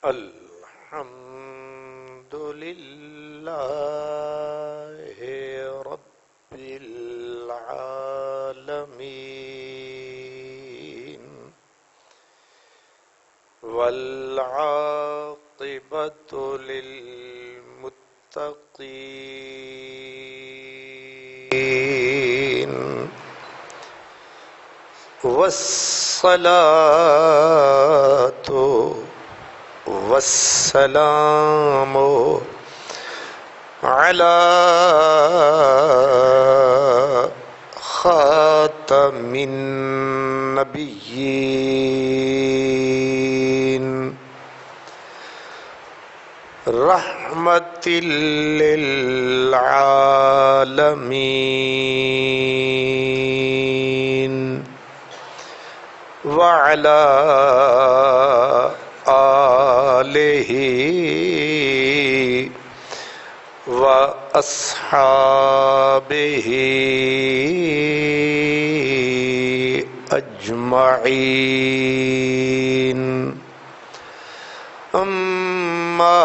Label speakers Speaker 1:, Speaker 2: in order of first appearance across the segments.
Speaker 1: الحمد لله رب العالمين والعاقبة للمتقين والصلاة والسلام على خاتم النبيين رحمة للعالمين وعلى آلہ وأصحابہ اجمعین اما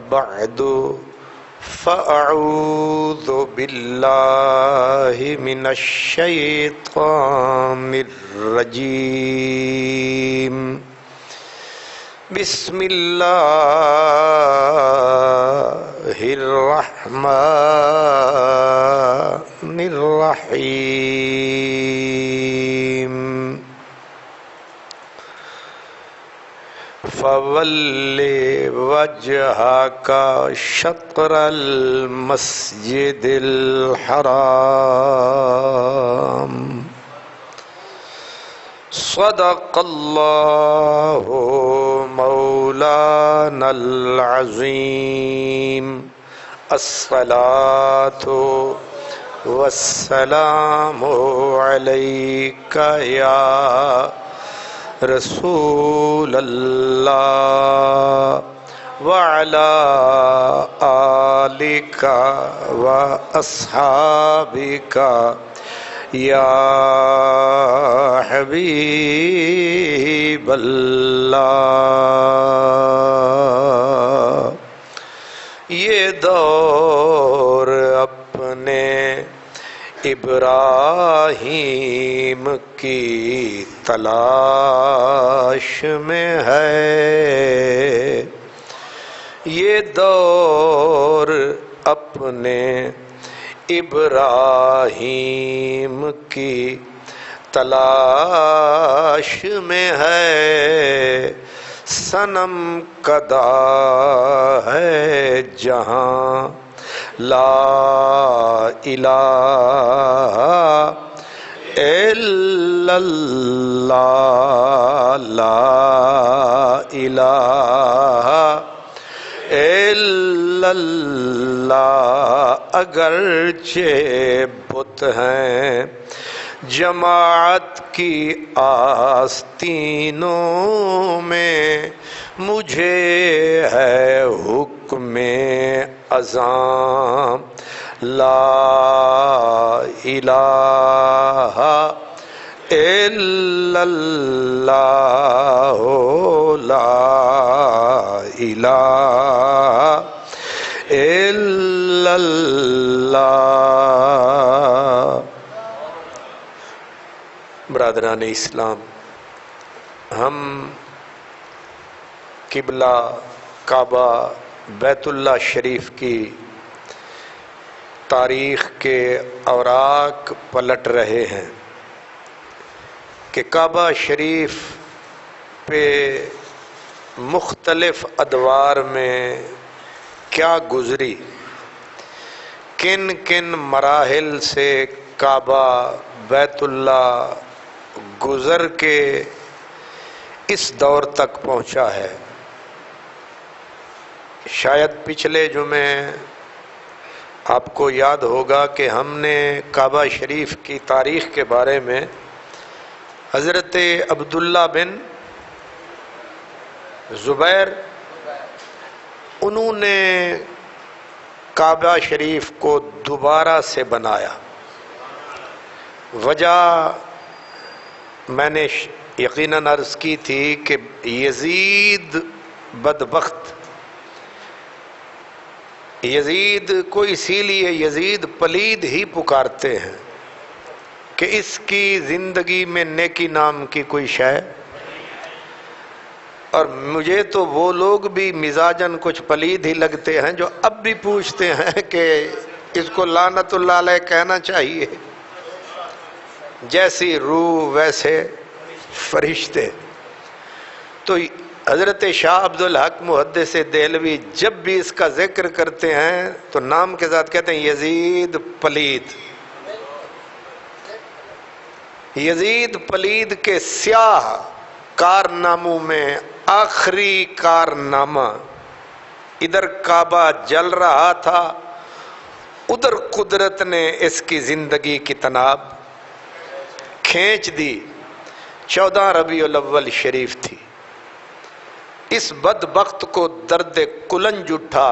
Speaker 1: بعد فأعوذ باللہ من الشیطان الرجیم بسم اللہ الرحمن الرحیم فَوَلِّ وَجْهَكَ شَطْرَ الْمَسْجِدِ الْحَرَامِ صدق اللہ مولانا العظیم الصلاة والسلام علیک یا رسول اللہ وعلی آلک واصحابک یا حبیب اللہ یہ دور اپنے ابراہیم کی تلاش میں ہے یہ دور اپنے ابراہیم کی تلاش میں ہے صنم کدا ہے جہاں لا الہ الا اللہ لا الہ الا اللہ اگرچہ بت ہیں جماعت کی آستینوں میں مجھے ہے حکم اذاں لا الہ الا اللہ لا الہ الا اللہ برادران اسلام، ہم قبلہ کعبہ بیت اللہ شریف کی تاریخ کے اوراق پلٹ رہے ہیں کہ کعبہ شریف پہ مختلف ادوار میں کیا گزری، کن کن مراحل سے کعبہ بیت اللہ گزر کے اس دور تک پہنچا ہے۔ شاید پچھلے جمعے آپ کو یاد ہوگا کہ ہم نے کعبہ شریف کی تاریخ کے بارے میں حضرت عبداللہ بن زبیر انہوں نے کعبہ شریف کو دوبارہ سے بنایا۔ وجہ میں نے یقیناً عرض کی تھی کہ یزید بدبخت، یزید کو اسی لیے یزید پلید ہی پکارتے ہیں کہ اس کی زندگی میں نیکی نام کی کوئی شے، اور مجھے تو وہ لوگ بھی مزاجن کچھ پلید ہی لگتے ہیں جو اب بھی پوچھتے ہیں کہ اس کو لعنت اللہ علیہ کہنا چاہیے، جیسی روح ویسے فرشتے۔ تو حضرت شاہ عبدالحق محدث دہلوی جب بھی اس کا ذکر کرتے ہیں تو نام کے ساتھ کہتے ہیں یزید پلید۔ یزید پلید کے سیاہ کارناموں میں آخری کارنامہ، ادھر کعبہ جل رہا تھا، ادھر قدرت نے اس کی زندگی کی تناب کھینچ دی۔ 14 ربیع الاول شریف تھی، اس بدبخت کو درد کلنج اٹھا،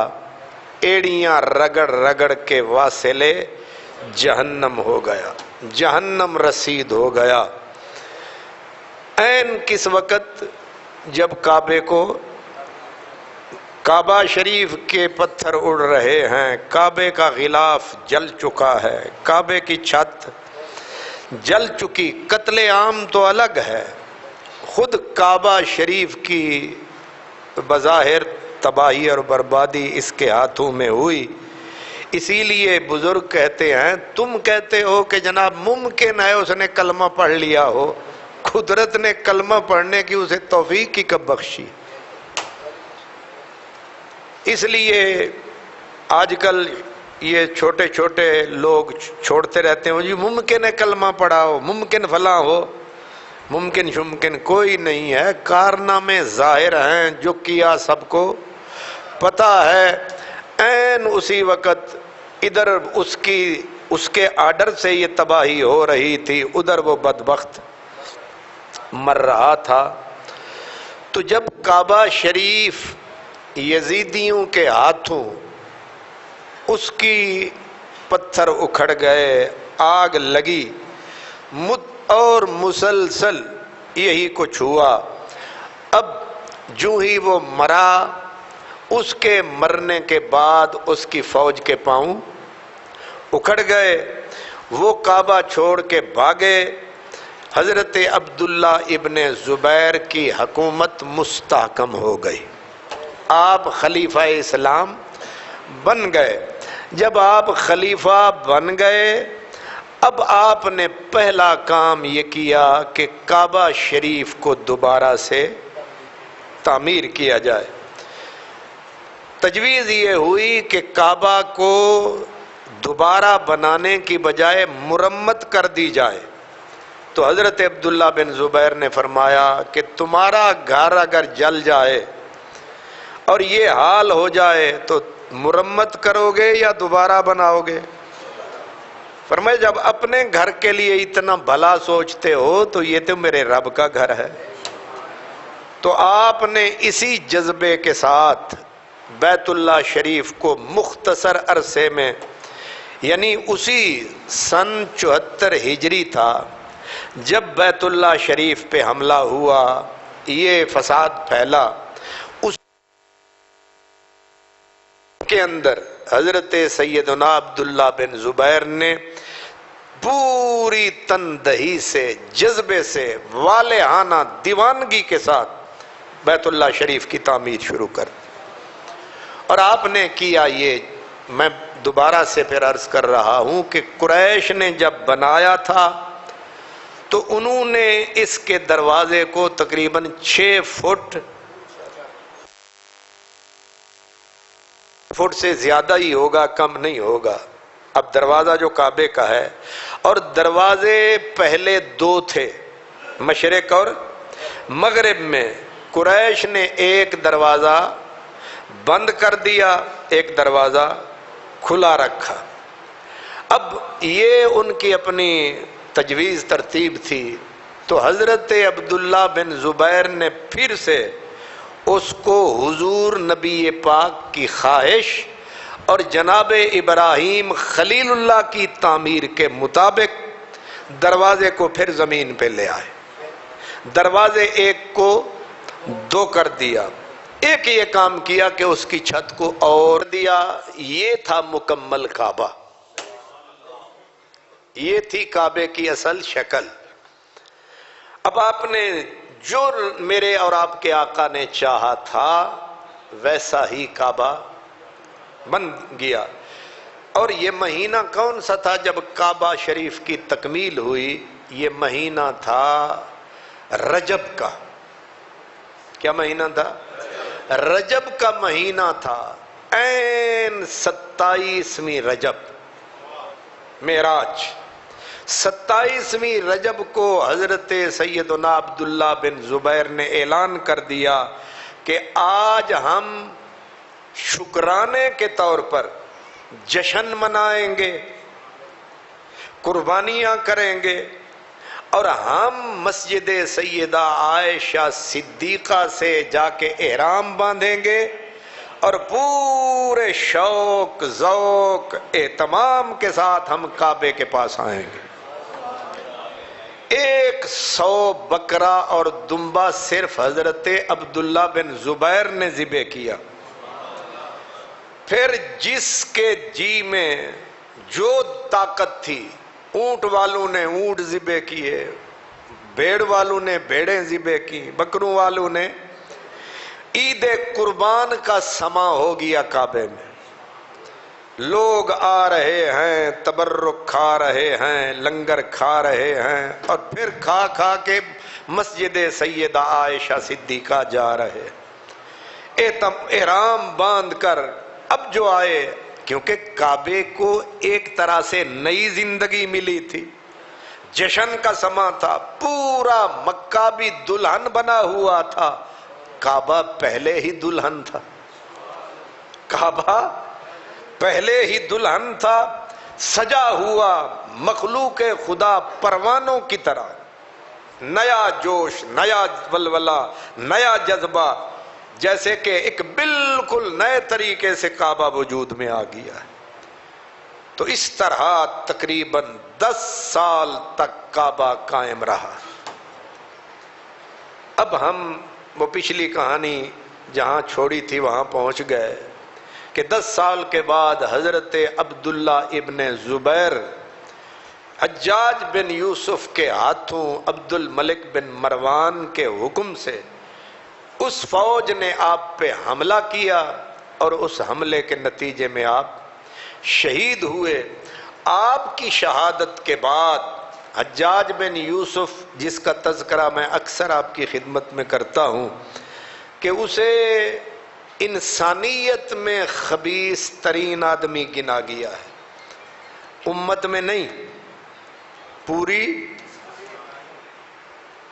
Speaker 1: ایڑیاں رگڑ رگڑ کے واصلے جہنم ہو گیا، جہنم رسید ہو گیا۔ عین کس وقت جب کعبہ شریف کے پتھر اڑ رہے ہیں، کعبے کا غلاف جل چکا ہے، کعبے کی چھت جل چکی، قتل عام تو الگ ہے، خود کعبہ شریف کی بظاہر تباہی اور بربادی اس کے ہاتھوں میں ہوئی۔ اسی لیے بزرگ کہتے ہیں، تم کہتے ہو کہ جناب ممکن ہے اس نے کلمہ پڑھ لیا ہو، قدرت نے کلمہ پڑھنے کی اسے توفیق کی کب بخشی؟ اس لیے آج کل یہ چھوٹے چھوٹے لوگ چھوڑتے رہتے ہیں، جی ممکن ہے کلمہ پڑھا ہو، ممکن فلاں ہو، ممکن شمکن کوئی نہیں ہے، کارنامے ظاہر ہیں، جو کیا سب کو پتہ ہے۔ عین اسی وقت ادھر اس کے آرڈر سے یہ تباہی ہو رہی تھی، ادھر وہ بدبخت مر رہا تھا۔ تو جب کعبہ شریف یزیدیوں کے ہاتھوں اس کی پتھر اکھڑ گئے، آگ لگی، اور مسلسل یہی کچھ ہوا۔ اب جو ہی وہ مرا، اس کے مرنے کے بعد اس کی فوج کے پاؤں اکھڑ گئے، وہ کعبہ چھوڑ کے بھاگے۔ حضرت عبداللہ ابن زبیر کی حکومت مستحکم ہو گئی، آپ خلیفہ اسلام بن گئے۔ جب آپ خلیفہ بن گئے، اب آپ نے پہلا کام یہ کیا کہ کعبہ شریف کو دوبارہ سے تعمیر کیا جائے۔ تجویز یہ ہوئی کہ کعبہ کو دوبارہ بنانے کی بجائے مرمت کر دی جائے۔ تو حضرت عبداللہ بن زبیر نے فرمایا کہ تمہارا گھر اگر جل جائے اور یہ حال ہو جائے تو مرمت کرو گے یا دوبارہ بناؤ گے؟ فرمایا جب اپنے گھر کے لیے اتنا بھلا سوچتے ہو تو یہ تو میرے رب کا گھر ہے۔ تو آپ نے اسی جذبے کے ساتھ بیت اللہ شریف کو مختصر عرصے میں، یعنی اسی سن 74 ہجری تھا جب بیت اللہ شریف پہ حملہ ہوا، یہ فساد پھیلا، اس کے اندر حضرت سیدنا عبداللہ بن زبیر نے پوری تندہی سے، جذبے سے، والہانہ دیوانگی کے ساتھ بیت اللہ شریف کی تعمیر شروع کر دی۔ اور آپ نے کیا یہ، میں دوبارہ سے پھر عرض کر رہا ہوں کہ قریش نے جب بنایا تھا تو انہوں نے اس کے دروازے کو تقریباً 6 فٹ سے زیادہ ہی ہوگا، کم نہیں ہوگا۔ اب دروازہ جو کعبے کا ہے، اور دروازے پہلے 2 تھے، مشرق اور مغرب میں۔ قریش نے ایک دروازہ بند کر دیا، ایک دروازہ کھلا رکھا۔ اب یہ ان کی اپنی تجویز ترتیب تھی۔ تو حضرت عبداللہ بن زبیر نے پھر سے اس کو حضور نبی پاک کی خواہش اور جناب ابراہیم خلیل اللہ کی تعمیر کے مطابق دروازے کو پھر زمین پہ لے آئے۔ دروازے ایک کو دو کر دیا، ایک یہ کام کیا کہ اس کی چھت کو اور دیا. یہ تھا مکمل کعبہ، یہ تھی کعبے کی اصل شکل. اب آپ نے جو میرے اور آپ کے آقا نے چاہا تھا ویسا ہی کعبہ بن گیا. اور یہ مہینہ کون سا تھا جب کعبہ شریف کی تکمیل ہوئی؟ یہ مہینہ تھا رجب کا. کیا مہینہ تھا؟ رجب کا مہینہ تھا. عین 27ویں رجب معراج. 27ویں رجب کو حضرت سیدنا عبداللہ بن زبیر نے اعلان کر دیا کہ آج ہم شکرانے کے طور پر جشن منائیں گے، قربانیاں کریں گے، اور ہم مسجد سیدہ عائشہ صدیقہ سے جا کے احرام باندھیں گے اور پورے شوق ذوق اہتمام کے ساتھ ہم کعبے کے پاس آئیں گے. 100 بکرا اور دمبا صرف حضرت عبداللہ بن زبیر نے ذبح کیا. پھر جس کے جی میں جو طاقت تھی، اونٹ والوں نے اونٹ ذبح کیے، بھیڑ والوں نے بھیڑیں ذبح کی، بکروں والوں نے. عید قربان کا سما ہو گیا کعبے میں. لوگ آ رہے ہیں، تبرک کھا رہے ہیں، لنگر کھا رہے ہیں، اور پھر کھا کھا کے مسجد سیدہ عائشہ صدیقہ جا رہے. احرام باندھ کر اب جو آئے، کیونکہ کعبے کو ایک طرح سے نئی زندگی ملی تھی، جشن کا سما تھا، پورا مکہ بھی دلہن بنا ہوا تھا. کعبہ پہلے ہی دلہن تھا، کعبہ پہلے ہی دلہن تھا، سجا ہوا مخلوق خدا پروانوں کی طرح. نیا جوش، نیا ولولہ، نیا جذبہ، جیسے کہ ایک بالکل نئے طریقے سے کعبہ وجود میں آ گیا ہے. تو اس طرح تقریباً 10 سال تک کعبہ قائم رہا. اب ہم وہ پچھلی کہانی جہاں چھوڑی تھی وہاں پہنچ گئے کہ 10 سال کے بعد حضرت عبداللہ ابن زبیر حجاج بن یوسف کے ہاتھوں عبد الملک بن مروان کے حکم سے اس فوج نے آپ پہ حملہ کیا، اور اس حملے کے نتیجے میں آپ شہید ہوئے. آپ کی شہادت کے بعد حجاج بن یوسف، جس کا تذکرہ میں اکثر آپ کی خدمت میں کرتا ہوں کہ اسے انسانیت میں خبیث ترین آدمی گنا گیا ہے، امت میں نہیں، پوری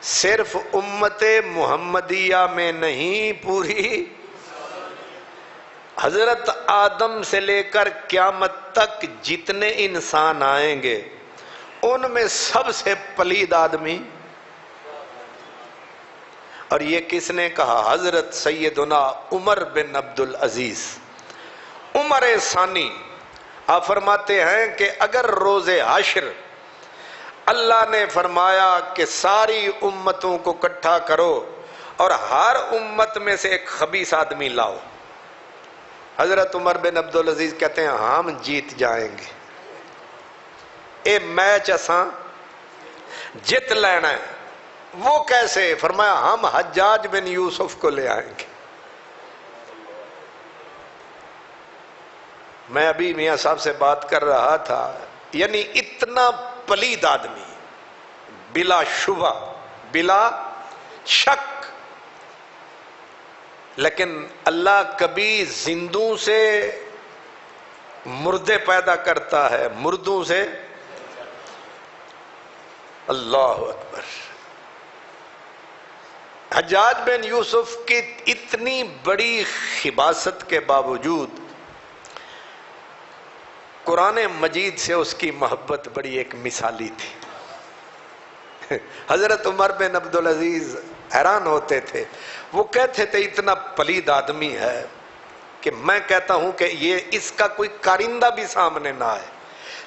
Speaker 1: صرف امت محمدیہ میں نہیں، پوری حضرت آدم سے لے کر قیامت تک جتنے انسان آئیں گے ان میں سب سے پلید آدمی. اور یہ کس نے کہا؟ حضرت سیدنا عمر بن عبد العزیز، عمر ثانی. آپ فرماتے ہیں کہ اگر روز حشر اللہ نے فرمایا کہ ساری امتوں کو اکٹھا کرو اور ہر امت میں سے ایک خبیث آدمی لاؤ، حضرت عمر بن عبد العزیز کہتے ہیں ہم جیت جائیں گے. اے میچ اساں جت لینا ہے. وہ کیسے؟ فرمایا ہم حجاج بن یوسف کو لے آئیں گے. میں ابھی میاں صاحب سے بات کر رہا تھا، یعنی اتنا پلید آدمی، بلا شبہ بلا شک. لیکن اللہ کبھی زندوں سے مردے پیدا کرتا ہے، مردوں سے. اللہ اکبر. حجاج بن یوسف کی اتنی بڑی خباثت کے باوجود قرآن مجید سے اس کی محبت بڑی ایک مثالی تھی. حضرت عمر بن عبد العزیز حیران ہوتے تھے. وہ کہتے تھے اتنا پلید آدمی ہے کہ میں کہتا ہوں کہ یہ اس کا کوئی کارندہ بھی سامنے نہ آئے،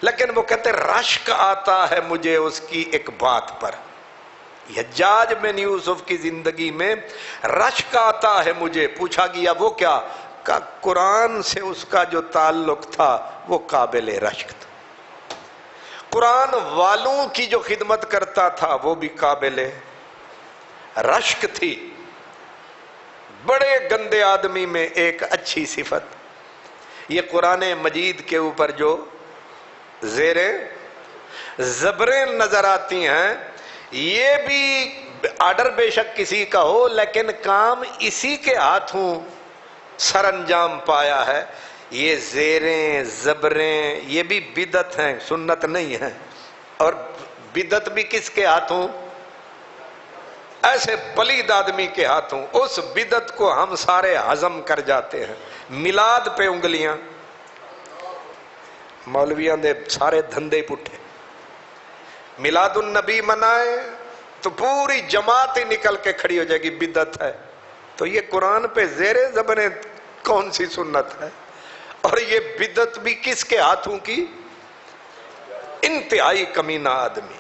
Speaker 1: لیکن وہ کہتے رشک آتا ہے مجھے اس کی ایک بات پر. حجاج بن یوسف کی زندگی میں رشک آتا ہے مجھے. پوچھا گیا وہ کیا؟ کہ قرآن سے اس کا جو تعلق تھا وہ قابل رشک تھا. قرآن والوں کی جو خدمت کرتا تھا وہ بھی قابل رشک تھی. بڑے گندے آدمی میں ایک اچھی صفت یہ قرآن مجید کے اوپر جو زیریں زبریں نظر آتی ہیں، یہ بھی آرڈر بے شک کسی کا ہو لیکن کام اسی کے ہاتھوں سر انجام پایا ہے. یہ زیریں زبریں یہ بھی بدعت ہیں، سنت نہیں ہے. اور بدعت بھی کس کے ہاتھوں؟ ایسے پلید آدمی کے ہاتھوں. اس بدعت کو ہم سارے ہضم کر جاتے ہیں. میلاد پہ انگلیاں، مولویاں دے سارے دھندے پٹھے. میلاد النبی منائے تو پوری جماعت ہی نکل کے کھڑی ہو جائے گی، بدعت ہے. تو یہ قرآن پہ زیر زبریں کون سی سنت ہے؟ اور یہ بدعت بھی کس کے ہاتھوں کی؟ انتہائی کمینہ آدمی.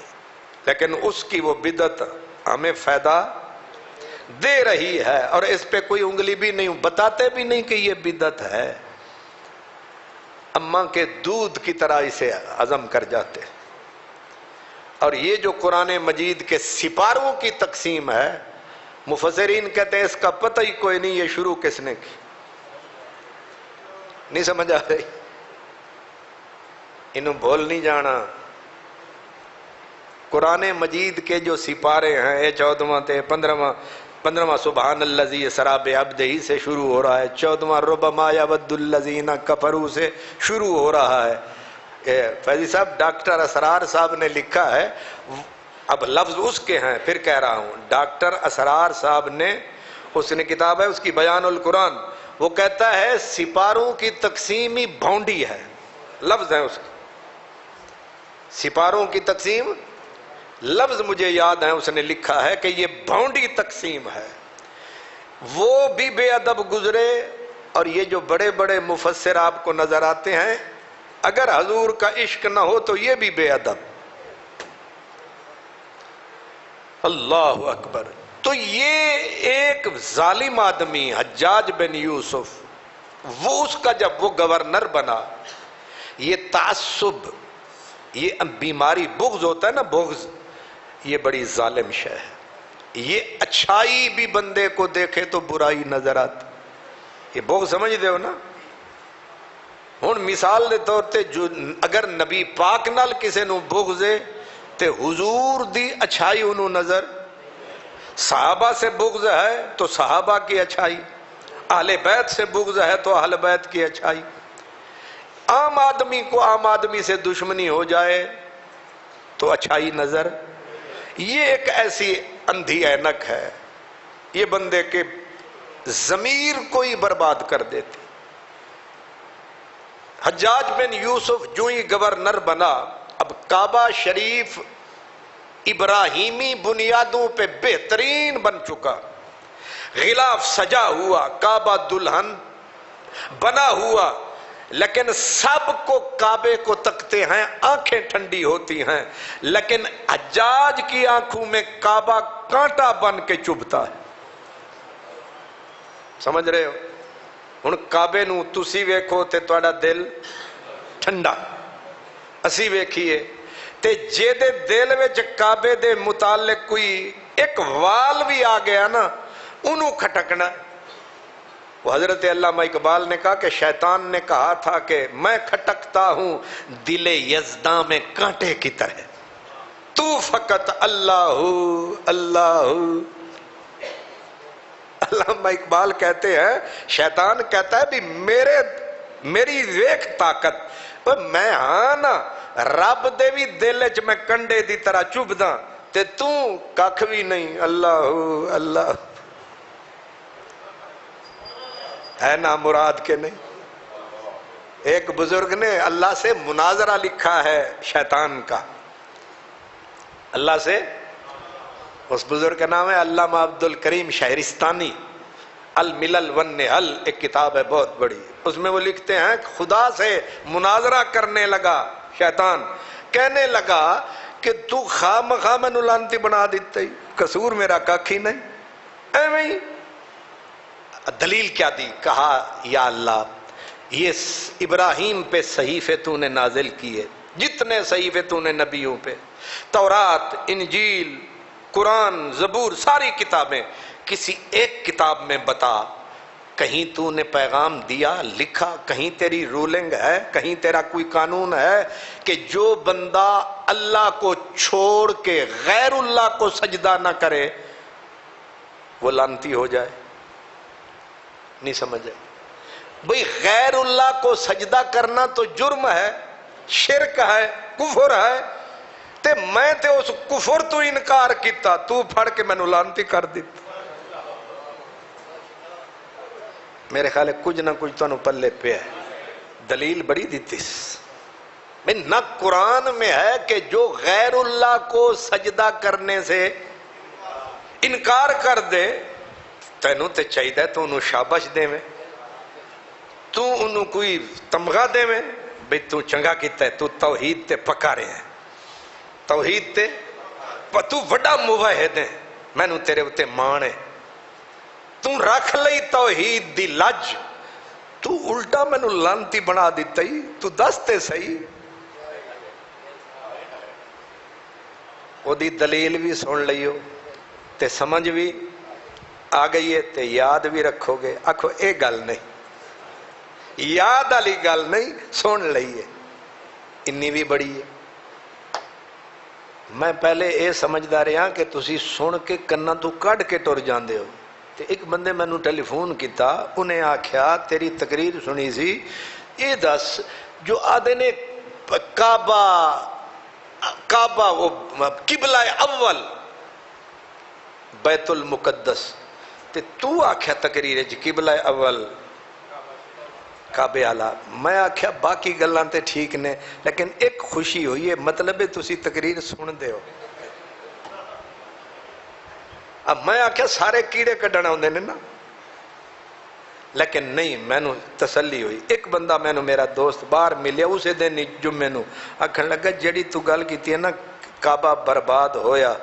Speaker 1: لیکن اس کی وہ بدعت ہمیں فائدہ دے رہی ہے اور اس پہ کوئی انگلی بھی نہیں، بتاتے بھی نہیں کہ یہ بدعت ہے. اماں کے دودھ کی طرح اسے ہضم کر جاتے. اور یہ جو قرآن مجید کے سپاروں کی تقسیم ہے، مفسرین کہتے ہیں اس کا پتہ ہی کوئی نہیں یہ شروع کس نے کی. نہیں سمجھ آ رہی؟ انہوں بھول نہیں جانا. قرآن مجید کے جو سپارے ہیں، یہ 14واں تے 15واں سبحان الذی اسری بعبدہ سے شروع ہو رہا ہے، 14واں ربما یود الذین کفروا سے شروع ہو رہا ہے. فیضی صاحب ڈاکٹر اسرار صاحب نے لکھا ہے، اب لفظ اس کے ہیں پھر کہہ رہا ہوں. ڈاکٹر اسرار صاحب نے، اس نے کتاب ہے اس کی بیان القرآن، وہ کہتا ہے سپاروں کی تقسیم ہی بھونڈی ہے. لفظ ہے اس کے، سپاروں کی تقسیم، لفظ مجھے یاد ہے اس نے لکھا ہے کہ یہ بھونڈی تقسیم ہے. وہ بھی بے ادب گزرے اور یہ جو بڑے بڑے مفسر آپ کو نظر آتے ہیں، اگر حضور کا عشق نہ ہو تو یہ بھی بے ادب. اللہ اکبر. تو یہ ایک ظالم آدمی حجاج بن یوسف، وہ اس کا جب وہ گورنر بنا، یہ تعصب، یہ بیماری بغض ہوتا ہے نا، بغض، یہ بڑی ظالم شے ہے. یہ اچھائی بھی بندے کو دیکھے تو برائی نظر آتی. یہ بغض سمجھتے ہو نا؟ ہن مثال دے طور تے جو اگر نبی پاک نال کسے نو بغض ہے تے حضور دی اچھائی انہوں نظر، صحابہ سے بغض ہے تو صحابہ کی اچھائی، اہل بیت سے بغض ہے تو اہل بیت کی اچھائی. عام آدمی کو عام آدمی سے دشمنی ہو جائے تو اچھائی نظر. یہ ایک ایسی اندھی اینک ہے، یہ بندے کے ضمیر کو ہی برباد کر دیتی. حجاج بن یوسف جو ہی گورنر بنا، اب کعبہ شریف ابراہیمی بنیادوں پہ بہترین بن چکا، غلاف سجا ہوا، کعبہ دلہن بنا ہوا، لیکن سب کو کعبے کو تکتے ہیں، آنکھیں ٹھنڈی ہوتی ہیں. لیکن حجاج کی آنکھوں میں کعبہ کانٹا بن کے چبھتا ہے. سمجھ رہے ہو؟ ہن کعبے نو تسی ویکھو تے تہاڈا دل ٹھنڈا، اسی ویکھیے تے جے دے دل وچ کعبے دے متعلق کوئی ایک وال بھی آ گیا نا، انہوں کھٹکنا. وہ حضرت علامہ اقبال نے کہا کہ شیطان نے کہا تھا کہ میں کھٹکتا ہوں دل یزداں میں کانٹے کی طرح، تو فقط اللہ اللہ. علامہ اقبال کہتے ہیں، شیطان کہتا ہے بھی میری ویکھ طاقت، میں ہاں نا رب دے بھی دل وچ میں کنڈے دی طرح چبھدا تے تو ککھ بھی نہیں. اللہ اللہ ہے نا مراد کے نہیں. ایک بزرگ نے اللہ سے مناظرہ لکھا ہے شیطان کا، اللہ سے. اس بزرگ کا نام ہے علامہ عبد الکریم شہرستانی، الملل والنحل، ایک کتاب ہے بہت بڑی. اس میں وہ لکھتے ہیں خدا سے مناظرہ کرنے لگا شیطان، کہنے لگا کہ تو خواہ مخواہ میں لانتی بنا دیتا ہی، قصور میرا کاکھی نہیں ایویں ہی۔ دلیل کیا دی؟ کہا یا اللہ یہ ابراہیم پہ صحیفے تو نے نازل کیے، جتنے صحیفے تو نے نبیوں پہ، تورات، انجیل، قرآن، زبور، ساری کتابیں، کسی ایک کتاب میں بتا کہیں تو نے پیغام دیا، لکھا، کہیں تیری رولنگ ہے، کہیں تیرا کوئی قانون ہے کہ جو بندہ اللہ کو چھوڑ کے غیر اللہ کو سجدہ نہ کرے وہ لعنتی ہو جائے؟ نہیں سمجھے بھئی، غیر اللہ کو سجدہ کرنا تو جرم ہے، شرک ہے، کفر ہے، تے میں تے اس کفر تو انکار کیتا، تو پھڑ کے میں لعنتی کر دیتا۔ میرے خیال ہے کچھ نہ کچھ تو پلے پہ ہے، دلیل بڑی دیتی نہ قرآن میں ہے کہ جو غیر اللہ کو سجدہ کرنے سے انکار کر دے تینوں تے چاہیے تو انہوں شابش دے میں، تو انہوں کوئی تمغہ دے میں بھئی تو چنگا کیتا ہے، تو توحید تے پکا رہے ہیں، توحید تے تو وڈا موحد ہے، میں نو تیرے اتے مان ہے، تو رکھ لئی توحید دی لج، تو الٹا میں نو لانتی بنا دیتا ہی، تو دستے صحیح۔ وہ دی دلیل بھی سن لئیو تے سمجھ بھی آ گئی ہے تے یاد بھی رکھو گے، آکھو اے گل نہیں، یاد علی گل نہیں، سن لئیے، انی بھی بڑی ہے۔ میں پہلے اے سمجھدا رہا کہ تسی سن کے کناں تو کڈ کے ٹر جاندے ہو، تے ایک بندے میں نو ٹیلی فون کیتا، انہیں آکھیا تیری تقریر سنی سی، اے دس جو آدھے نے کعبہ وہ قبلہ اول بیت المقدس، تے تو آکھیا تقریر جی قبلہ اول کعبے آلہ، میں آکھیا باقی گلاں تے ٹھیک نے لیکن ایک خوشی ہوئی ہے، مطلب تسی تقریر سن دے ہو۔ اب میں آکھیا سارے کیڑے کڈنا ہوندے نے نا، لیکن نہیں، میں نو تسلی ہوئی۔ ایک بندہ میں نو میرا دوست باہر ملیا اسے دن جمعے نو آکھن لگا جڑی تو گل کیتی ہے نا کعبہ برباد ہویا،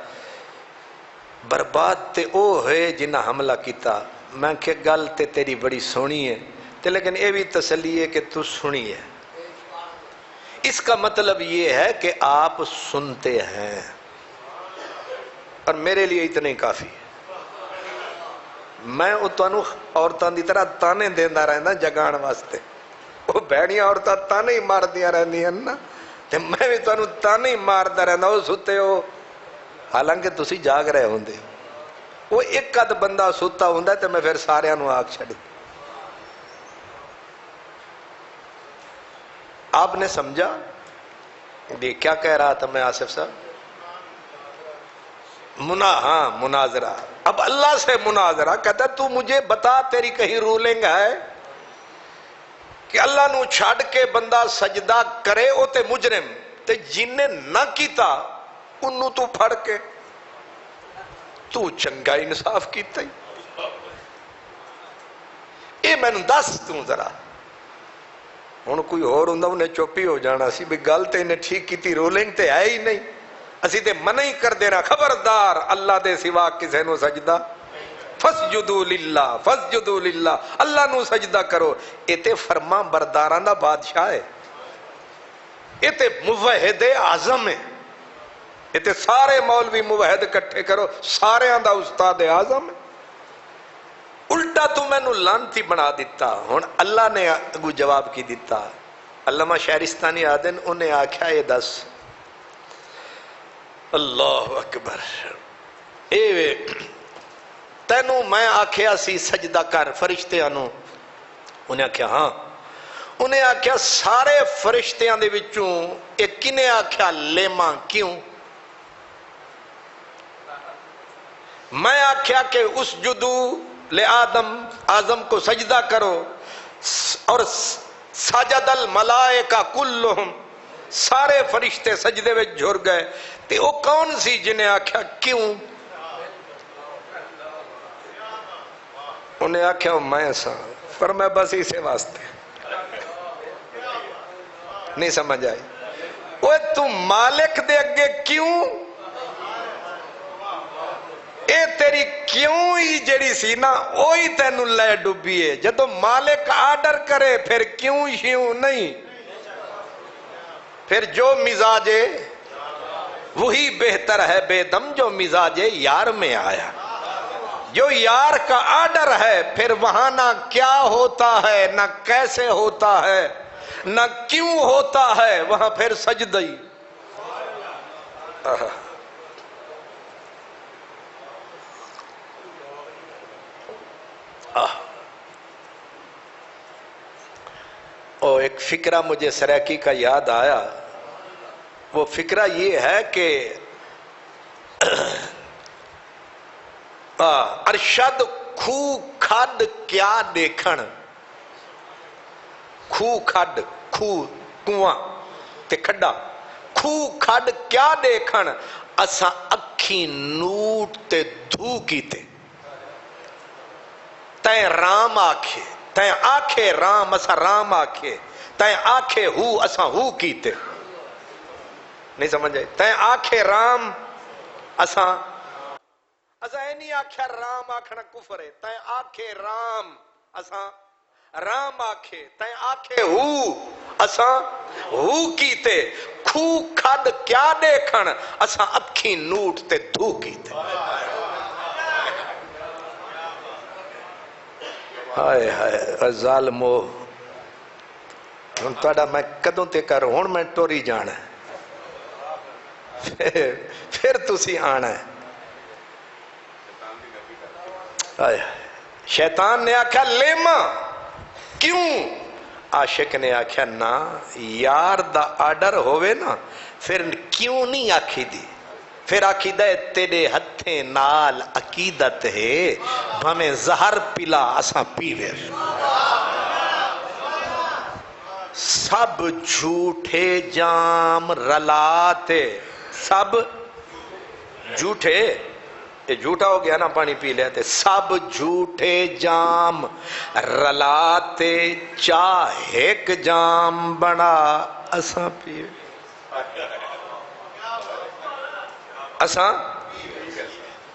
Speaker 1: برباد تے او ہے جنہ حملہ کیتا، میں کہ گل تے تیری بڑی سونی ہے تے لیکن اے بھی تسلی ہے کہ تو سنی ہے۔ اس کا مطلب یہ ہے کہ آپ سنتے ہیں، اور میرے لیے اتنے کافی ہے۔ میں اتنو عورتاں دی طرح تانے دیندہ رہنا جگان واسطے، وہ بھیڑیاں عورتاں تانے ہی مار دیا رہنی ہیں نا، تے میں بھی تنو تانے ہی ماردا رہنا، وہ ستے ہو حالانکہ تسی جاگ رہے ہوندے، وہ ایک قد بندہ ستا ہوندہ تے میں پھر سارے انو آگ چھڑی۔ آپ نے سمجھا یہ کیا کہہ رہا تھا میں آصف صاحب؟ ہاں مناظرہ، اب اللہ سے مناظرہ، کہتا تو مجھے بتا تیری کہیں رولنگ ہے کہ اللہ نو چھاڑ کے بندہ سجدہ کرے او تے مجرم، تے جن نے نہ کیتا انہوں تو پھڑ کے تو چنگا انصاف کیتا ہی، اے میں نے دس تو ذرا ہن کوئی اور ہوندا انہیں چوپی ہو جانا سی بھی گل تے انہیں ٹھیک کیتی، رولنگ تے ہے ہی نہیں، اسی تے منع ہی کر دینا خبردار اللہ دے سوا کسے نو سجدہ فسجدو للہ، فسجدو للہ، اللہ نو سجدہ کرو۔ اے تے فرما برداران دا بادشاہ ہے، اے تے موحد اعظم ہے، اے تے سارے مولوی موحد کٹھے کرو، سارے آن دا استاد اعظم ہے، الٹا تو میں نو لانتی بنا دیتا۔ ہن اللہ نے اگو جواب کی دیتا، علامہ شہرستانی آدن انہیں آکھیا یہ دس، اللہ اکبر، اے تینوں میں آکھیا سی سجدہ کر فرشتے آنو، انہیں آکھیا ہاں، انہیں آکھیا سارے فرشتیاں دے وچوں ایک کنے آکھیا لیما کیوں؟ میں آکھیا کہ اس جدو لے آدم کو سجدہ کرو، اور سجد الملائکہ کلہم، سارے فرشتے سجدے وچ جھر گئے، تے وہ کون سی جنہیں آکھیا کیوں؟ انہیں آکھیا میں سا، فرمایا بس اسے واسطے، نہیں سمجھ آئی، وہ تو مالک دے اگے کیوں اے تیری کیوں ہی جڑی سی نا اوہی تینوں لے ڈوبیے جدو مالک آرڈر کرے پھر کیوں شیوں نہیں پھر جو مزاج وہی بہتر ہے بے دم جو مزاج یار میں آیا جو یار کا آرڈر ہے پھر وہاں نہ کیا ہوتا ہے نہ کیسے ہوتا ہے نہ کیوں ہوتا ہے وہاں پھر سجدئی ایک فکرہ مجھے سریکی کا یاد آیا وہ فکرہ یہ ہے کہ ارشد خو کھڈ کیا دیکھن خو کھڈ خو کنواں تے کھڈا خو کھڈ کیا دیکھن اساں اکھی نوٹ تے دھو کیتے تائیں رام آکھے تائیں آکھے رام اساں رام آکھے تائیں آکھے ہو اساں ہو کیتے نہیں سمجھ آئی تائیں آکھے رام اساں نہیں آکھیا رام آکھنا کفر ہے تائیں آکھے رام اساں رام آکھے تائیں آکھے ہو اساں ہو کیتے کھو کھڈ کیا دیکھن اساں اکھی نوٹ تے دھو کیتے ہائے ہائے ظالمو ہن تہاڈا میں کدوں تے کروں ہن میں ٹوری جانا پھر تسی آنا ہے شیطان نے آکھا لیما کیوں عاشق نے آکھا نا یار دا آرڈر ہوئے نا پھر کیوں نہیں آکھی دی پھر عقیدہ تیرے ہتھیں نال عقیدت ہے بھمیں زہر پلا اساں پیوے سب جھوٹے جام رلاتے سب جھوٹے یہ جھوٹا ہو گیا نا پانی پی لیتے سب جھوٹے جام رلاتے چاہ ایک جام بنا اساں پیوے اساں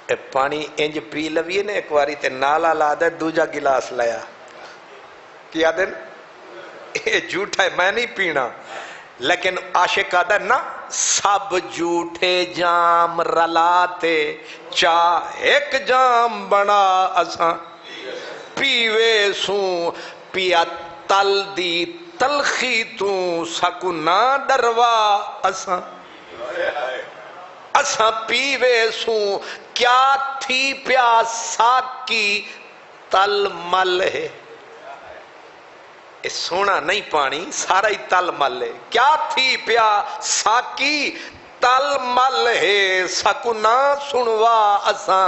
Speaker 1: اے پانی انج پی لویے نے ایک واری تے نالا لا دے دوجا گلاس لیا کیا دن اے جھوٹا ہے میں نہیں پینا لیکن عاشق آدھا نا سب جھوٹے جام رلاتے چاہ ایک جام بنا اساں پیوے سوں پیا تل دی تلخی تو سکو نہ ڈروا اساں اساں پیوے سوں کیا تھی پیاسا کی تل مل ہے اس سونا نہیں پانی سارا ہی تل مل ہے کیا تھی پیاسا کی تل مل ہے سکو نہ سنوا اساں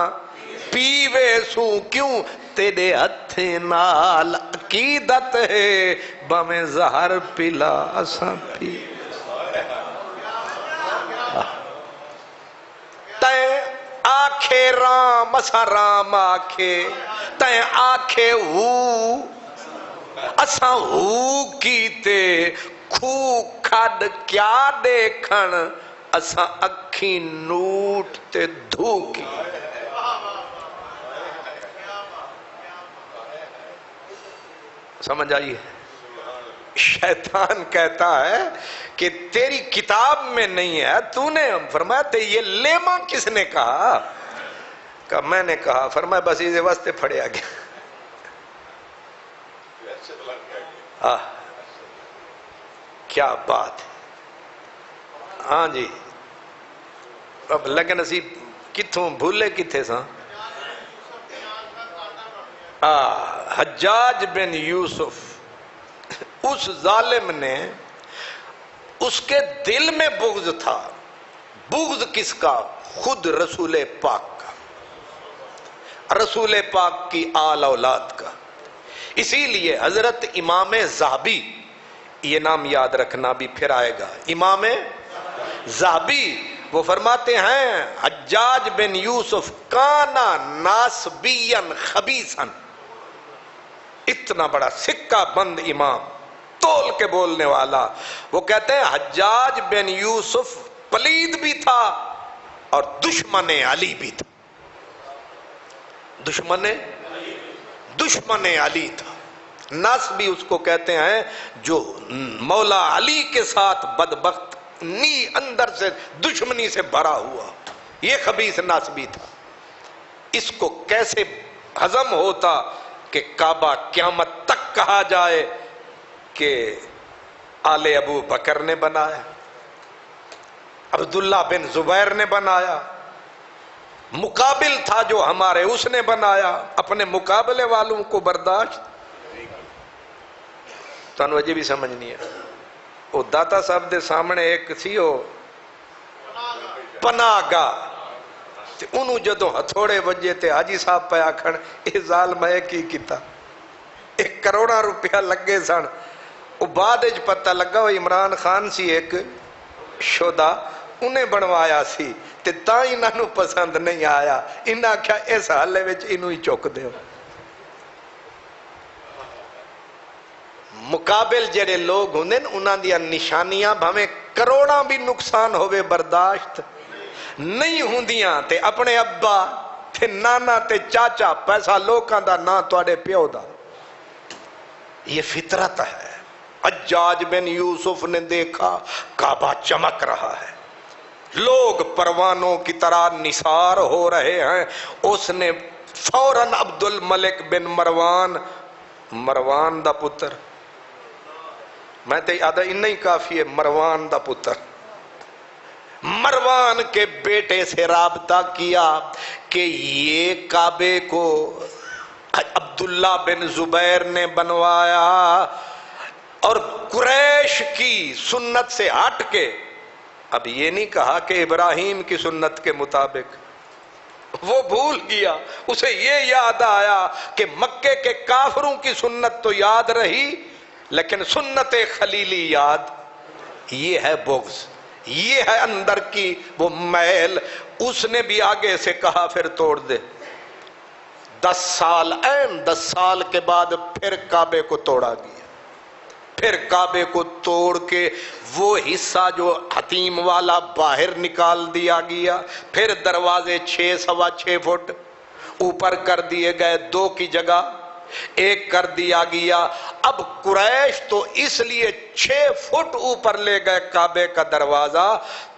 Speaker 1: پیوے سوں کیوں تیرے ہتھ نال عقیدت ہے بمیں زہر پلا اساں پیوے آکھے رام اساں رام آکھے تائیں آکھے ہو اساں ہو کیتے کھو کھڈ کیا دیکھن اساں اکھی نوٹ تے دھو کی سمجھ آئیے شیطان کہتا ہے کہ تیری کتاب میں نہیں ہے تو نے فرمایا تے یہ لیما کس نے کہا کہ میں نے کہا فرمایا بس اسے واسطے پھڑیا گیا کیا بات ہے ہاں جی اب لیکن اسی کتھوں بھولے کتھے ساں حجاج بن یوسف اس ظالم نے اس کے دل میں بغض تھا بغض کس کا خود رسول پاک کا رسول پاک کی آل اولاد کا اسی لیے حضرت امام ذہبی یہ نام یاد رکھنا بھی پھر آئے گا امام ذہبی وہ فرماتے ہیں حجاج بن یوسف کانا ناسبیا خبیثا اتنا بڑا سکہ بند امام تول کے بولنے والا. وہ کہتے ہیں حجاج بن یوسف پلید بھی تھا اور دشمن علی بھی تھا. دشمن علی تھا. ناس بھی اس کو کہتے ہیں جو مولا علی کے ساتھ بدبخت نی اندر سے دشمنی سے بھرا ہوا. یہ خبیث ناس بھی تھا. اس کو کیسے ہضم ہوتا کہ کعبہ قیامت تک کہا جائے کہ آل ابو بکر نے بنایا, عبداللہ بن زبیر نے بنایا, مقابل تھا جو ہمارے اس نے بنایا, اپنے مقابلے والوں کو برداشت. تانوں اجے بھی سمجھ نہیں ہے. وہ داتا صاحب دے سامنے ایک سی وہ پناہ گاہ, انہوں جدوں ہتھوڑے وجے تے حاجی صاحب پہ آکھن اے ظالم ہے کی کیتا, 1 کروڑ روپیہ لگے سن. وہ بعد اج پتہ لگا وہ عمران خان سی ایک شودا انہیں بنوایا سی تے تاں انہاں نوں پسند نہیں آیا. انہاں کیا اس حالے وچ انہوں ہی چک دیو. مقابل جڑے لوگ ہوندے انہاں دی نشانیاں بھاویں کروڑاں بھی نقصان ہوئے برداشت نہیں ہوندیاں. تے اپنے ابا تے نانا تے چاچا پیسہ لوکاں دا نہ تواڈے پیو دا. یہ فطرت ہے. حجاج بن یوسف نے دیکھا کعبہ چمک رہا ہے, لوگ پروانوں کی طرح نثار ہو رہے ہیں. اس نے فوراً عبد الملک بن مروان دا پتر, میں تے آدھا انہی ہی کافی ہے, مروان دا پتر, مروان کے بیٹے سے رابطہ کیا کہ یہ کعبے کو عبداللہ بن زبیر نے بنوایا اور قریش کی سنت سے ہٹ کے. اب یہ نہیں کہا کہ ابراہیم کی سنت کے مطابق, وہ بھول گیا. اسے یہ یاد آیا کہ مکے کے کافروں کی سنت تو یاد رہی لیکن سنت خلیلی یاد. یہ ہے بغض, یہ ہے اندر کی وہ میل. اس نے بھی آگے سے کہا پھر توڑ دے. 10 سال کے بعد پھر کعبے کو توڑا گیا. پھر کعبے کو توڑ کے وہ حصہ جو حتیم والا باہر نکال دیا گیا. پھر دروازے 6.25 فٹ اوپر کر دیے گئے, 2 کی جگہ 1 کر دیا گیا. اب قریش تو اس لیے 6 فٹ اوپر لے گئے کعبے کا دروازہ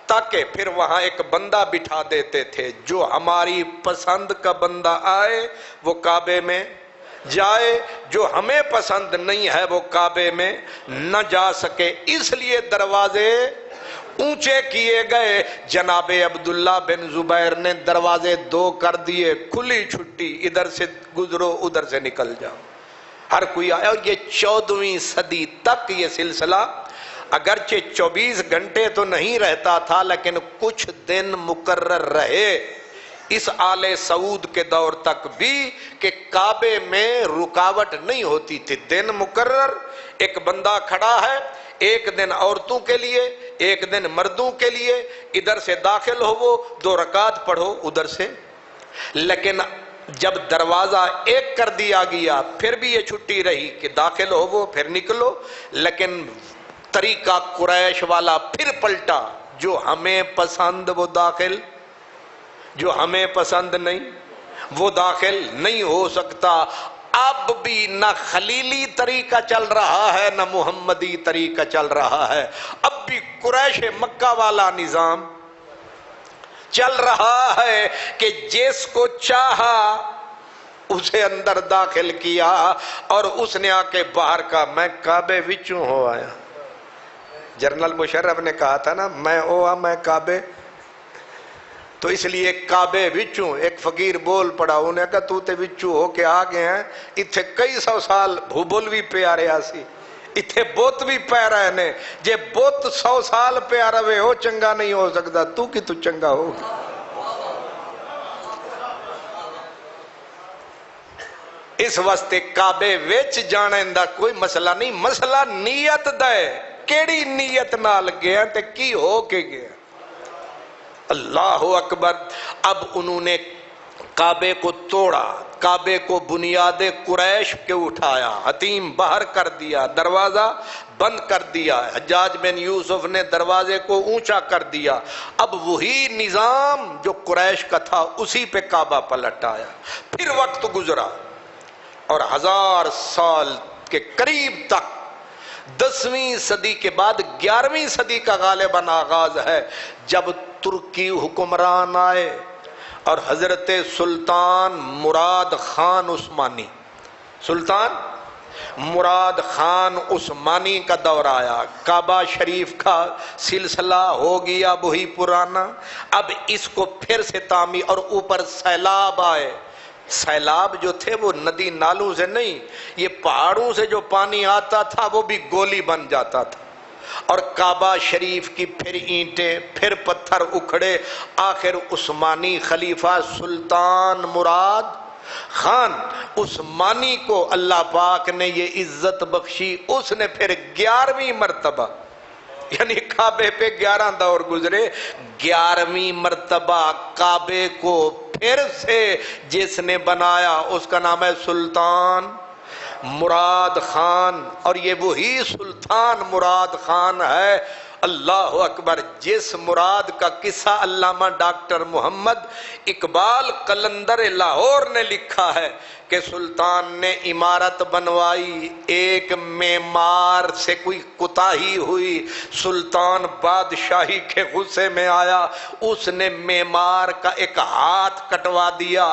Speaker 1: تاکہ پھر وہاں ایک بندہ بٹھا دیتے تھے, جو ہماری پسند کا بندہ آئے وہ کعبے میں جائے, جو ہمیں پسند نہیں ہے وہ کعبے میں نہ جا سکے. اس لیے دروازے اونچے کیے گئے. جناب عبداللہ بن زبیر نے دروازے 2 کر دیے, کھلی چھٹی, ادھر سے گزرو ادھر سے نکل جاؤ, ہر کوئی آیا. اور یہ 14ویں صدی تک یہ سلسلہ اگرچہ 24 گھنٹے تو نہیں رہتا تھا لیکن کچھ دن مقرر رہے اس آل سعود کے دور تک بھی کہ کعبے میں رکاوٹ نہیں ہوتی تھی. دن مقرر, ایک بندہ کھڑا ہے, 1 دن عورتوں کے لیے 1 دن مردوں کے لیے, ادھر سے داخل ہو 2 رکعت پڑھو ادھر سے. لیکن جب دروازہ 1 کر دیا گیا پھر بھی یہ چھٹی رہی کہ داخل ہو پھر نکلو. لیکن طریقہ قریش والا پھر پلٹا, جو ہمیں پسند وہ داخل, جو ہمیں پسند نہیں وہ داخل نہیں ہو سکتا. اب بھی نہ خلیلی طریقہ چل رہا ہے نہ محمدی طریقہ چل رہا ہے. اب بھی قریش مکہ والا نظام چل رہا ہے کہ جس کو چاہا اسے اندر داخل کیا اور اس نے آ کے باہر کہا میں کعبے وچوں ہو آیا. جنرل مشرف نے کہا تھا نا میں کعبے, تو اس لیے کعبے وچوں. ایک فقیر بول پڑا, انہوں نے کہا تو تے وچوں ہو کے آ گئے ہیں, اتھے کئی 100 سال بھوبل بھی پیا رہا سی, اتھے بوت بھی پہ رہے نے. جے بوت 100 سال پیا رہے ہو چنگا نہیں ہو سکتا, تو کی تو چنگا ہو. اس واسطے کعبے وچ جانے دا کوئی مسئلہ نہیں, مسئلہ نیت دا ہے. کیڑی نیت نال گیا تے کی ہو کے گیا. اللہ اکبر. اب انہوں نے کعبے کو توڑا، کعبے کو بنیاد قریش کے اٹھایا، حتیم باہر کر دیا، دروازہ بند کر دیا، حجاج بن یوسف نے دروازے کو اونچا کر دیا، اب وہی نظام جو قریش کا تھا اسی پہ کعبہ پلٹ آیا۔ پھر وقت گزرا اور 1000 سال کے قریب تک 10ویں صدی کے بعد 11ویں صدی کا غالباً آغاز ہے جب ترکی حکمران آئے اور حضرت سلطان مراد خان عثمانی، سلطان مراد خان عثمانی کا دور آیا، کعبہ شریف کا سلسلہ ہو گیا وہی پرانا، اب اس کو پھر سے تعمیر، اور اوپر سیلاب آئے۔ سیلاب جو تھے وہ ندی نالوں سے نہیں، یہ پہاڑوں سے جو پانی آتا تھا وہ بھی گولی بن جاتا تھا، اور کعبہ شریف کی پھر اینٹیں پھر پتھر اکھڑے، آخر عثمانی خلیفہ سلطان مراد خان عثمانی کو اللہ پاک نے یہ عزت بخشی، اس نے پھر 11ویں مرتبہ، یعنی کعبے پہ 11 دور گزرے، 11ویں مرتبہ کعبے کو پھر سے جس نے بنایا اس کا نام ہے سلطان مراد خان، اور یہ وہی سلطان مراد خان ہے، اللہ اکبر، جس مراد کا قصہ علامہ ڈاکٹر محمد اقبال قلندر لاہور نے لکھا ہے کہ سلطان نے عمارت بنوائی، ایک معمار سے کوئی کوتاہی ہوئی، سلطان بادشاہی کے غصے میں آیا، اس نے معمار کا ایک ہاتھ کٹوا دیا،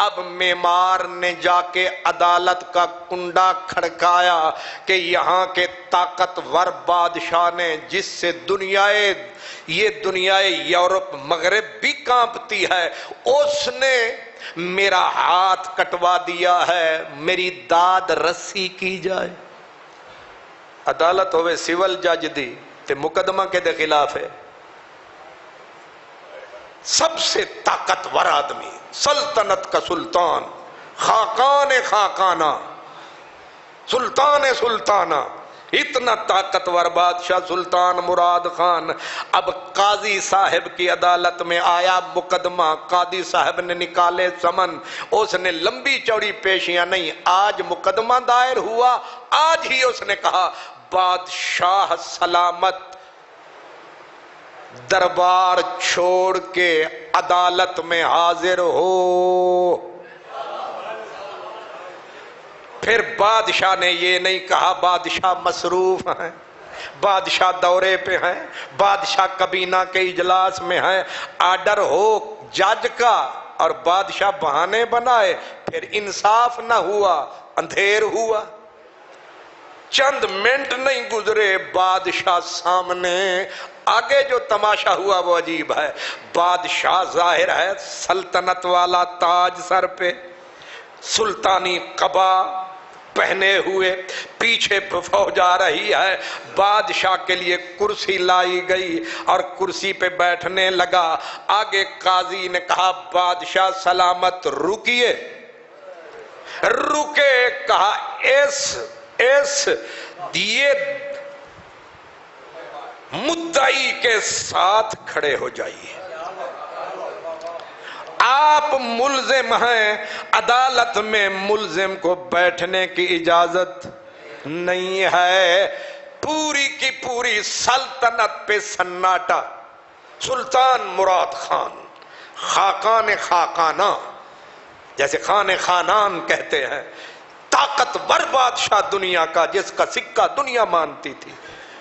Speaker 1: اب معمار نے جا کے عدالت کا کنڈا کھڑکایا کہ یہاں کے طاقتور بادشاہ نے، جس سے یہ دنیائے یورپ مغرب بھی کانپتی ہے، اس نے میرا ہاتھ کٹوا دیا ہے، میری داد رسی کی جائے۔ عدالت ہوئے سول جج دی تے مقدمہ کے دے خلاف ہے، سب سے طاقتور آدمی، سلطنت کا سلطان، خاقان خاقانہ، سلطان سلطانہ، اتنا طاقتور بادشاہ سلطان مراد خان، اب قاضی صاحب کی عدالت میں آیا مقدمہ، قاضی صاحب نے نکالے سمن، اس نے لمبی چوڑی پیشیاں نہیں، آج مقدمہ دائر ہوا، آج ہی اس نے کہا بادشاہ سلامت، دربار چھوڑ کے عدالت میں حاضر ہو۔ پھر بادشاہ نے یہ نہیں کہا بادشاہ مصروف ہیں، بادشاہ دورے پہ ہیں، بادشاہ کابینہ کے اجلاس میں ہیں، آرڈر ہو جج کا، اور بادشاہ بہانے بنائے، پھر انصاف نہ ہوا، اندھیر ہوا۔ چند منٹ نہیں گزرے بادشاہ سامنے، آگے جو تماشا ہوا وہ عجیب ہے، بادشاہ ظاہر ہے سلطنت والا تاج سر پہ، سلطانی قبا پہنے ہوئے، پیچھے فوج آ رہی ہے، بادشاہ کے لیے کرسی لائی گئی اور کرسی پہ بیٹھنے لگا، آگے قاضی نے کہا بادشاہ سلامت رکیے، رکے، کہا اس دیے مدعی کے ساتھ کھڑے ہو جائیے، آپ ملزم ہیں، عدالت میں ملزم کو بیٹھنے کی اجازت نہیں ہے۔ پوری کی پوری سلطنت پہ سناٹا، سلطان مراد خان، خاقان خاقانہ، جیسے خان خانان کہتے ہیں، طاقتور بادشاہ دنیا کا، جس کا سکہ دنیا مانتی تھی،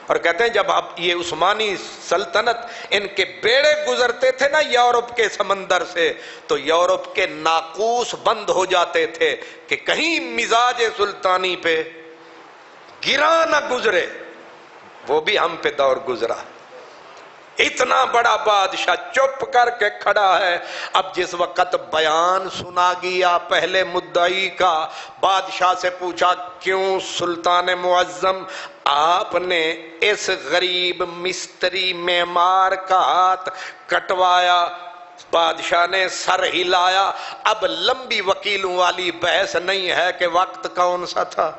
Speaker 1: اور کہتے ہیں جب اب یہ عثمانی سلطنت ان کے بیڑے گزرتے تھے نا یورپ کے سمندر سے، تو یورپ کے ناقوس بند ہو جاتے تھے کہ کہیں مزاج سلطانی پہ گرا نہ گزرے، وہ بھی ہم پہ دور گزرا۔ اتنا بڑا بادشاہ چپ کر کے کھڑا ہے، اب جس وقت بیان سنا گیا پہلے مدعی کا، بادشاہ سے پوچھا کیوں سلطان معظم آپ نے اس غریب مستری معمار کا ہاتھ کٹوایا؟ بادشاہ نے سر ہلایا، اب لمبی وکیلوں والی بحث نہیں ہے کہ وقت کون سا تھا،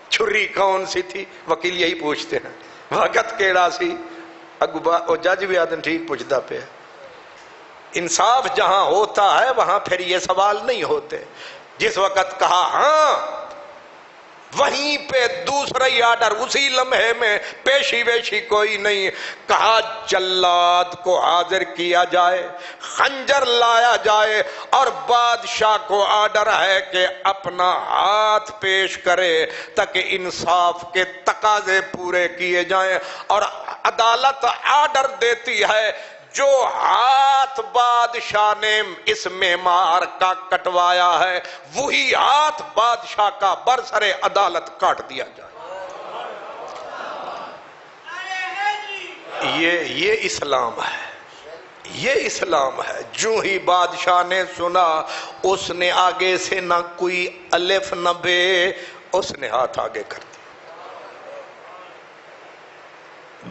Speaker 1: چھری کون سی تھی، وکیل یہی پوچھتے ہیں، وقت کیڑا سی، اگو جج بھی آدن ٹھیک پوچھتا پہ، انصاف جہاں ہوتا ہے وہاں پھر یہ سوال نہیں ہوتے. جس وقت کہا ہاں، وہیں پہ دوسرا ہی آرڈر، اسی لمحے میں پیشی ویشی کوئی نہیں. کہا جلاد کو حاضر کیا جائے، خنجر لایا جائے، اور بادشاہ کو آرڈر ہے کہ اپنا ہاتھ پیش کرے تاکہ انصاف کے تقاضے پورے کیے جائیں. اور عدالت آرڈر دیتی ہے جو ہاتھ بادشاہ نے اس معمار کا کٹوایا ہے وہی ہاتھ بادشاہ کا برسر عدالت کاٹ دیا جائے. یہ اسلام ہے، یہ اسلام ہے. جو ہی بادشاہ نے سنا اس نے آگے سے نہ کوئی الف نہ بے، اس نے ہاتھ آگے کر دیا.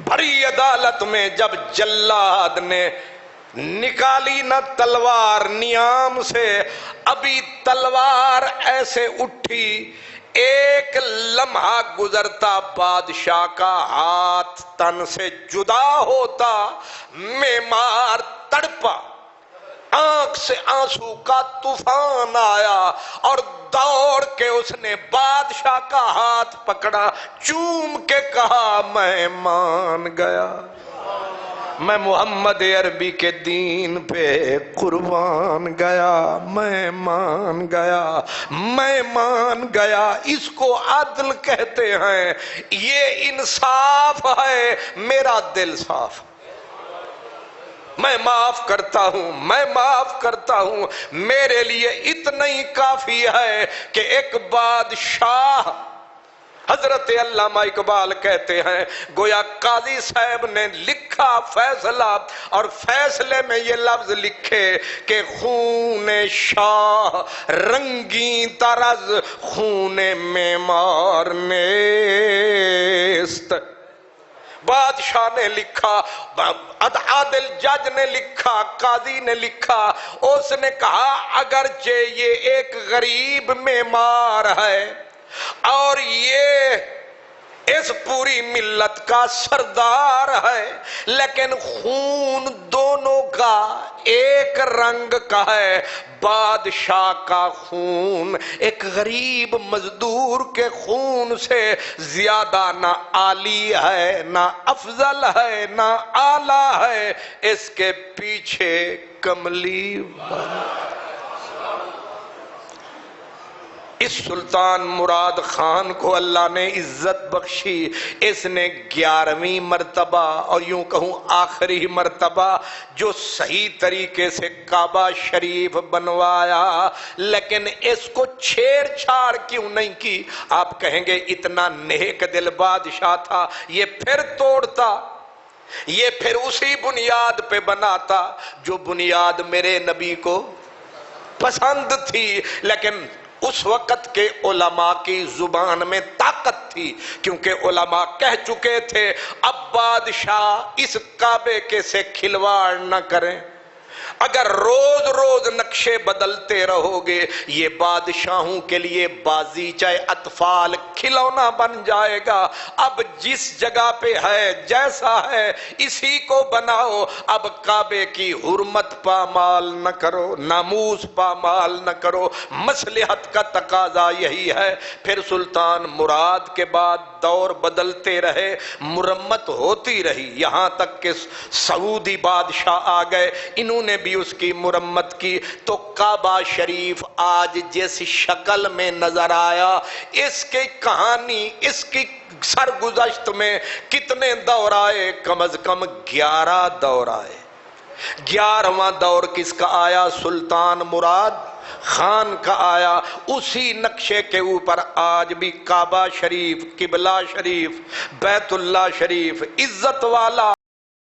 Speaker 1: بڑی عدالت میں جب جلاد نے نکالی نہ تلوار نیام سے، ابھی تلوار ایسے اٹھی، ایک لمحہ گزرتا بادشاہ کا ہاتھ تن سے جدا ہوتا، معمار تڑپا، آنکھ سے آنسو کا طوفان آیا، اور دوڑ کے اس نے بادشاہ کا ہاتھ پکڑا، چوم کے کہا میں مان گیا، میں محمد عربی کے دین پہ قربان گیا، میں مان گیا، میں مان گیا. اس کو عدل کہتے ہیں، یہ انصاف ہے. میرا دل صاف، میں معاف کرتا ہوں، میں معاف کرتا ہوں. میرے لیے اتنا ہی کافی ہے کہ ایک بادشاہ، حضرت علامہ اقبال کہتے ہیں گویا قاضی صاحب نے لکھا فیصلہ، اور فیصلے میں یہ لفظ لکھے کہ خون شاہ رنگی طرز خون معمار نیست. بادشاہ نے لکھا، عادل جج نے لکھا، قاضی نے لکھا. اس نے کہا اگرچہ یہ ایک غریب معمار ہے اور یہ اس پوری ملت کا سردار ہے، لیکن خون دونوں کا ایک رنگ کا ہے. بادشاہ کا خون ایک غریب مزدور کے خون سے زیادہ نہ عالی ہے، نہ افضل ہے، نہ اعلیٰ ہے. اس کے پیچھے کملی اس سلطان مراد خان کو اللہ نے عزت بخشی. اس نے 11ویں مرتبہ اور یوں کہوں آخری مرتبہ جو صحیح طریقے سے کعبہ شریف بنوایا، لیکن اس کو چھیڑ چھاڑ کیوں نہیں کی؟ آپ کہیں گے اتنا نیک دل بادشاہ تھا، یہ پھر توڑتا، یہ پھر اسی بنیاد پہ بناتا جو بنیاد میرے نبی کو پسند تھی. لیکن اس وقت کے علماء کی زبان میں طاقت تھی، کیونکہ علماء کہہ چکے تھے اب بادشاہ اس کعبے کے سے کھلواڑ نہ کریں. اگر روز روز نقشے بدلتے رہو گے یہ بادشاہوں کے لیے بازی چاہے اطفال کھلونا بن جائے گا. اب جس جگہ پہ ہے جیسا ہے اسی کو بناؤ. اب کعبے کی حرمت پامال نہ کرو، ناموس پامال نہ کرو. مصلحت کا تقاضا یہی ہے. پھر سلطان مراد کے بعد دور بدلتے رہے، مرمت ہوتی رہی، یہاں تک کہ سعودی بادشاہ آ گئے، انہوں نے بھی اس کی مرمت کی. تو کعبہ شریف آج جس شکل میں نظر آیا، اس کی کہانی، اس کی سرگزشت میں کتنے دور آئے؟ کم از کم 11 دور آئے. 11واں دور کس کا آیا؟ سلطان مراد خان کا آیا. اسی نقشے کے اوپر آج بھی کعبہ شریف، قبلہ شریف، بیت اللہ شریف، عزت والا